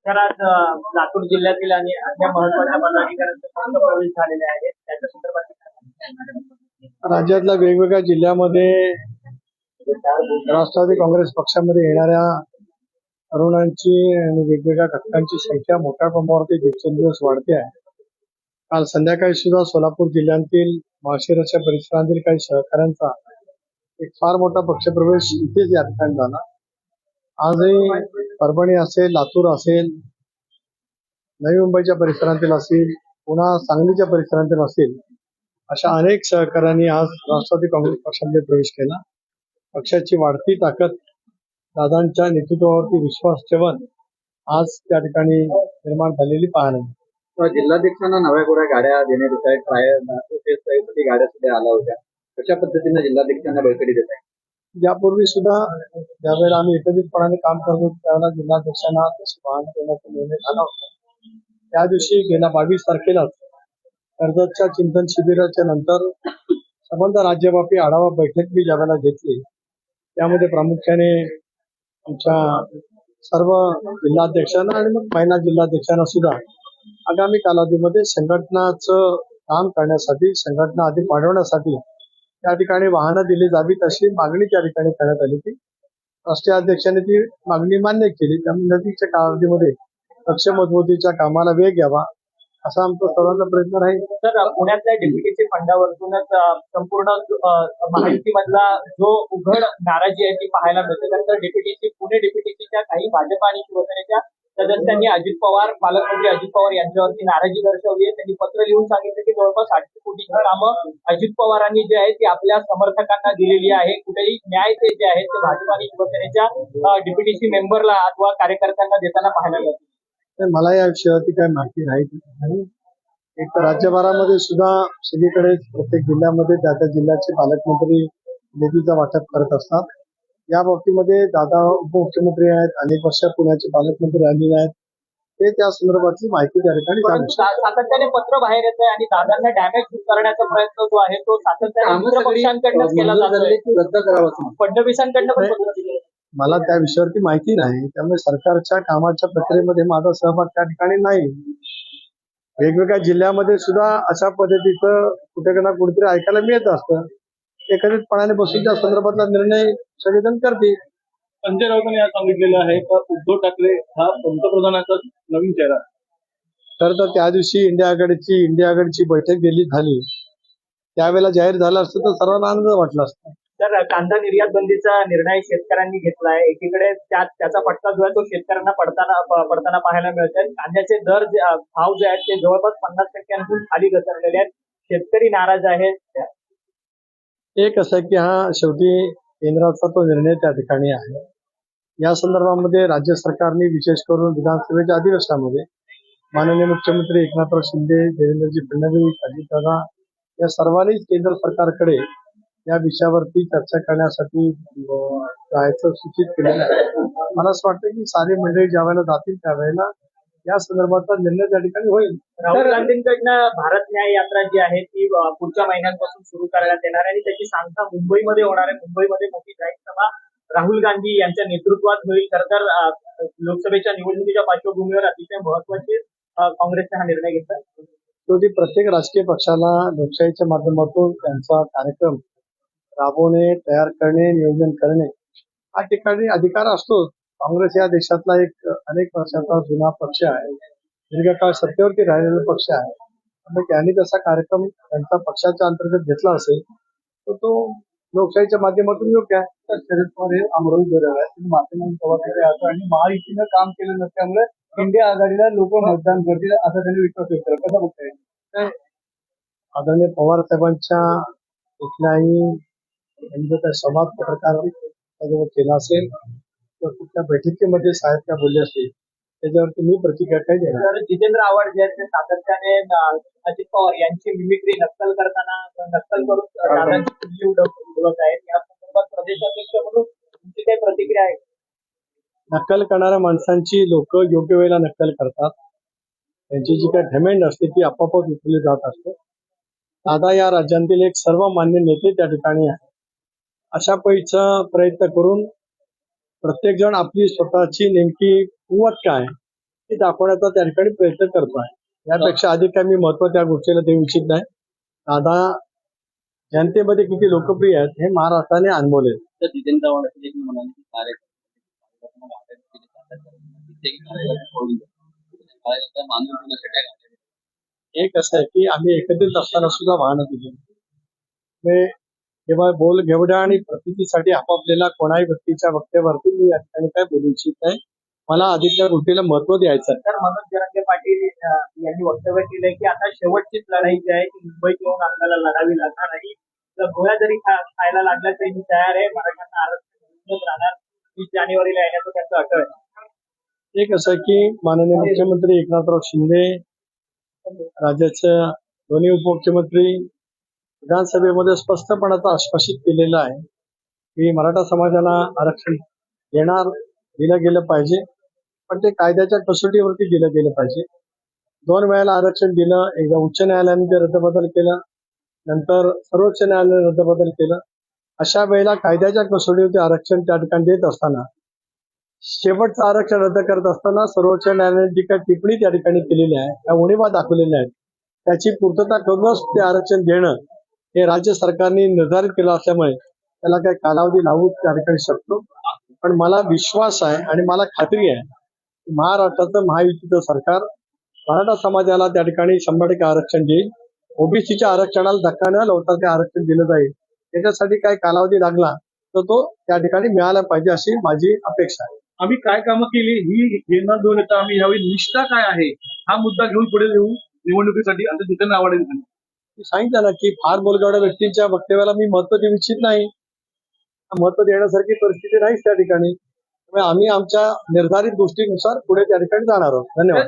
प्रचारात लातूर जिल्ह्यातील आणि अन्य महत्वाच्या पदाधिकाऱ्यांचे प्रवेश झालेले आहेत त्याच्या संदर्भात राज्यातल्या वेगवेगळ्या जिल्ह्यामध्ये राष्ट्रवादी काँग्रेस पक्षामध्ये येणाऱ्या तरुणांची आणि वेगवेगळ्या घटकांची संख्या मोठ्या प्रमाणावरती दिवसेंदिवस वाढते आहे. काल संध्याकाळी सुद्धा सोलापूर जिल्ह्यातील माळशिरसच्या परिसरातील काही सहकाऱ्यांचा एक फार मोठा पक्षप्रवेश इथेच या ठिकाणी झाला. आजही परभणी असेल, लातूर असेल, नवी मुंबईच्या परिसरातील असेल, पुन्हा सांगलीच्या परिसरातील असेल, अशा अनेक सहकाऱ्यांनी आज राष्ट्रवादी काँग्रेस पक्षामध्ये प्रवेश केला. पक्षाची वाढती ताकद, दादांच्या नेतृत्वावरती विश्वास ठेवून आज त्या ठिकाणी निर्माण झालेली पाहायला. जिल्हाध्यक्षांना नव्या गोऱ्या गाड्या देण्यात येत आहेत. ट्रायल गाड्या सुद्धा आल्या होत्या. कशा पद्धतीने जिल्हाध्यक्षांना बळकटी देत आहे? यापूर्वी सुद्धा ज्यावेळेला आम्ही एकत्रितपणाने काम करत होतो त्यावेळेला जिल्हाध्यक्षांना तशी वाहन देण्याचा निर्णय झाला होता. त्या दिवशी गेल्या 22 तारखेलाच कर्जतच्या चिंतन शिबिराच्या नंतर संबंध राज्यव्यापी आढावा बैठक मी ज्यावेळेला घेतली त्यामध्ये प्रामुख्याने आमच्या सर्व जिल्हाध्यक्षांना आणि मग महिला जिल्हाध्यक्षांना सुद्धा आगामी कालावधीमध्ये संघटनाचं काम करण्यासाठी, संघटना अधिक वाढवण्यासाठी त्या ठिकाणी वाहनं दिली जावीत अशी मागणी त्या ठिकाणी करण्यात आली होती. राष्ट्रीय अध्यक्षांनी ती मागणी मान्य केली. त्यामुळे नजीकच्या कालावधीमध्ये पक्ष मजबूतीच्या कामाला वेग यावा असा आमचा सर्वांचा प्रयत्न राहील. तर पुण्यातल्या डेप्युटीसी फंडावरतूनच संपूर्ण महायुतीमधला जो उघड नाराजी आहे ती पाहायला मिळते. त्यानंतर पुणे डेप्युटीसीच्या काही भाजप आणि शिवसेनेच्या सदस्यांनी अजित पवार, पालकमंत्री अजित पवार यांच्यावरती नाराजी दर्शवली आहे. त्यांनी पत्र लिहून सांगितलं की जवळपास 800 कोटीची कामं अजित पवारांनी जे आहे ती आपल्या समर्थकांना दिलेली आहे. कुठेही न्याय ते जे आहे ते भाजप आणि शिवसेनेच्या डेप्युटीसी मेंबरला अथवा कार्यकर्त्यांना देताना पाहायला मिळते. मला या विषयावरती काही माहिती नाही. एक तर राज्यभरामध्ये सुद्धा सगळीकडे प्रत्येक जिल्ह्यामध्ये त्या त्या जिल्ह्याचे पालकमंत्री निधीचं वाटप करत असतात. या बाबतीमध्ये दादा उपमुख्यमंत्री आहेत, अनेक वर्ष पुण्याचे पालकमंत्री राहिलेले आहेत, ते त्या संदर्भातली माहिती त्या ठिकाणी सातत्याने पत्र बाहेर येत आहे आणि दादांना डॅमेज करण्याचा प्रयत्न जो आहे तो सातत्याने मित्र पक्षांकडनं केला जातोय. रद्द करावं फडणवीसांकडनं पण पत्र दिले. मला त्या विषयावरती माहिती नाही, त्यामुळे सरकारच्या कामाच्या प्रक्रियेमध्ये माझा सहभाग त्या ठिकाणी नाही. वेगवेगळ्या जिल्ह्यामध्ये सुद्धा अशा पद्धतीचं कुठे ना कुठेतरी ऐकायला मिळत असतं. एकत्रितपणाने बसून त्या संदर्भातला निर्णय सगळेजण करतील. संजय राऊतांनी आज सांगितलेलं आहे तर उद्धव ठाकरे हा पंतप्रधानाचा नवीन चेहरा. तर त्या दिवशी इंडिया आघाडीची बैठक दिल्लीत झाली त्यावेळेला जाहीर झालं असतं तर सर्वांना आनंद वाटला असता. तर कांदा निर्यात बंदीचा निर्णय शेतकऱ्यांनी घेतलाय. एकीकडे त्याचा फटका जो आहे तो शेतकऱ्यांना पडताना पाहायला मिळत आहे. कांद्याचे भाव जे आहेत ते जवळपास 50% खाली घसरलेले आहेत. शेतकरी नाराज आहेत. एक असं आहे की हा शेवटी केंद्राचा तो निर्णय त्या ठिकाणी आहे. या संदर्भामध्ये राज्य सरकारने विशेष करून विधानसभेच्या अधिवेशनामध्ये माननीय मुख्यमंत्री एकनाथराव शिंदे, देवेंद्रजी फडणवीस, अजितदादा या सर्वांनीच केंद्र सरकारकडे या विषयावरती चर्चा करण्यासाठी जायचं सूचित केलेलं आहे. मला असं वाटतं की सारी मंडळी ज्या वेळेला जातील त्यावेळेला या संदर्भातला निर्णय त्या ठिकाणी होईल. राहुल गांधींकडनं भारत न्याय यात्रा जी आहे ती पुढच्या महिन्यांपासून सुरू करण्यात येणार आहे आणि त्याची सांगता मुंबईमध्ये होणार आहे. मुंबईमध्ये मोठी जाहीर सभा राहुल गांधी यांच्या नेतृत्वात होईल. तर लोकसभेच्या निवडणुकीच्या पार्श्वभूमीवर अतिशय महत्वाचे काँग्रेसने हा निर्णय घेतला. शेवटी प्रत्येक राजकीय पक्षाला लोकशाहीच्या माध्यमातून त्यांचा कार्यक्रम राबवणे, तयार करणे, नियोजन करणे हा ठिकाणी अधिकार असतो. काँग्रेस या देशातला एक अनेक वर्षाचा जुना पक्ष आहे, दीर्घकाळ सत्तेवरती राहिलेला पक्ष आहे. त्यामुळे त्यांनी तसा कार्यक्रम त्यांचा पक्षाच्या अंतर्गत घेतला असेल तर तो लोकशाहीच्या माध्यमातून योग्य आहे. तर शरद पवार हे अमरावती दौऱ्यावर आहेत, माध्यमांनी पवार आणि महायुतीनं काम केलं नसल्यामुळे इंडिया आघाडीला लोक मतदान करतील असा त्यांनी विश्वास व्यक्त केला. कसा बघताय? आदरणीय पवार साहेबांच्या कुठल्याही काही संवाद पत्रकार केला असेल किंवा कुठल्या बैठकीमध्ये साहेब काय बोलले असतील त्याच्यावरती मी प्रतिक्रिया काही देणार. जितेंद्र आव्हाड जे आहेत ते सातत्याने अजित पवार यांची मिमिक्री नक्कल करून दादांची उडवत आहेत. या संदर्भात प्रदेशाध्यक्ष म्हणून तुमची काही प्रतिक्रिया आहे? नक्कल करणाऱ्या माणसांची लोक योग्य वेळेला नक्कल करतात. त्यांची जी काही घमेंड असते ती आपोआपच उचलली जात असते. दादा या राज्यातील एक सर्वमान्य नेते त्या ठिकाणी आहे. अशा पैचा प्रयत्न करून प्रत्येक जण आपली स्वतःची नेमकी कुवत काय ती दाखवण्याचा त्या ठिकाणी प्रयत्न करतोय. यापेक्षा अधिक काही मी महत्व त्या गोष्टीला देऊ इच्छित नाही. दादा जनतेमध्ये किती लोकप्रिय आहेत हे महाराष्ट्राने अनुभवले. तर जितेंद्र चव्हाण असे देखील म्हणाले की एक असं आहे की आम्ही एकत्रित असताना सुद्धा वाहनं दिली. केवळ बोल घेवड्या आणि प्रतीसाठी आपापलेला कोणाही व्यक्तीच्या वक्तव्यावरती मी या ठिकाणी काय बोलू इच्छित नाही. मला अधिक त्या गोष्टीला महत्व द्यायचं आहे. तर मनोज जरांगे पाटील यांनी वक्तव्य केलंय की आता शेवटचीच लढाई जी आहे ती मुंबईत येऊन आपल्याला लढावी लागणार नाही. जर गोळ्या जरी खायला लागल्या तरी मी तयार आहे. मराठ्यांना आरक्षण राहणार. 20 जानेवारीला येण्याचं त्यांचं अटळ आहे. एक असं की माननीय मुख्यमंत्री एकनाथराव शिंदे, राज्याच्या दोन्ही उपमुख्यमंत्री विधानसभेमध्ये स्पष्टपणाचं आश्वासित केलेलं आहे की मराठा समाजाला आरक्षण दिलं गेलं पाहिजे, पण ते कायद्याच्या कसोटीवरती दिलं गेलं पाहिजे. 2 वेळेला आरक्षण दिलं. एकदा उच्च न्यायालयाने ते रद्दबदल केलं, नंतर सर्वोच्च न्यायालयाने रद्दबदल केलं. अशा वेळेला कायद्याच्या कसोटीवरती आरक्षण त्या ठिकाणी देत असताना शेवटचं आरक्षण रद्द करत असताना सर्वोच्च न्यायालयाने जी काही टिप्पणी त्या ठिकाणी केलेली आहे, त्या उणिवा दाखवलेल्या आहेत, त्याची पूर्तता करूनच ते आरक्षण देणं हे राज्य सरकारने निर्धारित केलं असल्यामुळे त्याला काही कालावधी लावू त्या ठिकाणी शकतो. पण मला विश्वास आहे आणि मला खात्री आहे की महाराष्ट्राचं महायुतीचं सरकार मराठा समाजाला त्या ठिकाणी 100% आरक्षण देईल. ओबीसीच्या आरक्षणाला धक्का न लावता ते आरक्षण दिलं जाईल. त्याच्यासाठी काही कालावधी लागला तर तो त्या ठिकाणी मिळाला पाहिजे अशी माझी अपेक्षा आहे. आम्ही काय कामं केली ही घेणं घेऊन येतं. आम्ही यावेळी निष्ठा काय आहे हा मुद्दा घेऊन पुढे येऊ निवडणुकीसाठी असं जितेंद्र आव्हाड यांनी सांगितलं. मी सांगितलं ना की फार बोलगावड्या व्यक्तींच्या वक्तव्याला मी महत्व देऊ इच्छित नाही. महत्व देण्यासारखी परिस्थिती नाहीच त्या ठिकाणी. त्यामुळे आम्ही आमच्या निर्धारित गोष्टीनुसार पुढे त्या ठिकाणी जाणार आहोत. धन्यवाद.